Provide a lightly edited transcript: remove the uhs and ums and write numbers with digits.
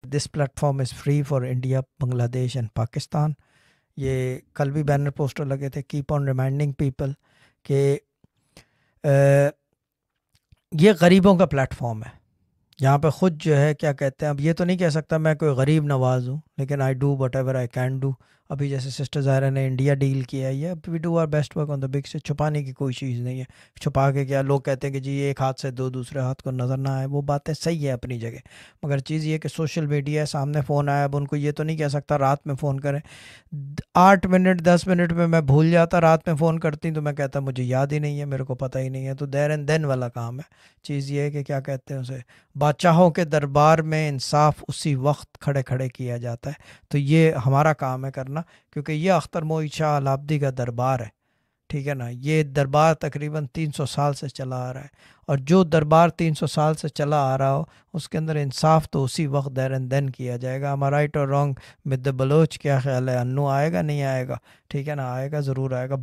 This platform is free for India, Bangladesh and Pakistan. یہ کل بھی بینر پوسٹر لگے تھے، کیپ آن ریمائنڈنگ پیپل کہ یہ غریبوں کا پلیٹ فارم ہے. یہاں پہ خود جو ہے کیا کہتے ہیں، اب یہ تو نہیں کہہ سکتا میں کوئی غریب نواز ہوں، لیکن I do whatever I can do. ابھی جیسے سسٹر ظاہرہ نے انڈیا ڈیل کیا ہے، we do our best work on the bug. سے چھپانے کی کوئی چیز نہیں ہے. چھپا کے کیا، لوگ کہتے ہیں کہ جی ایک ہاتھ سے دو دوسرے ہاتھ کو نظر نہ آئے، وہ باتیں صحیح ہے اپنی جگہ، مگر چیز یہ کہ سوشل میڈیا ہے، سامنے فون آیا، اب ان کو یہ تو نہیں کہہ سکتا رات میں فون کریں. 8 منٹ 10 منٹ میں میں بھول جاتا، رات میں فون کرتی تو میں کہتا مجھے یاد ہی نہیں ہے، میرے کو پتہ ہی نہیں ہے. تو دیر اینڈ دین والا کام ہے. چیز یہ ہے کہ کیا کہتے ہیں اسے، بادشاہوں کے دربار میں انصاف اسی وقت کھڑے کھڑے کیا جاتا ہے. تو یہ ہمارا کام ہے کرنا، کیونکہ یہ اختر موئی شاہ العابدی کا دربار ہے. ٹھیک ہے نا، یہ دربار تقریباً 300 سال سے چلا آ رہا ہے، اور جو دربار 300 سال سے چلا آ رہا ہو اس کے اندر انصاف تو اسی وقت دیر اینڈ دین کیا جائے گا. ہمارا رائٹ اور رانگ ود دا بلوچ کیا خیال ہے، انو آئے گا نہیں آئے گا؟ ٹھیک ہے نا، آئے گا، ضرور آئے گا.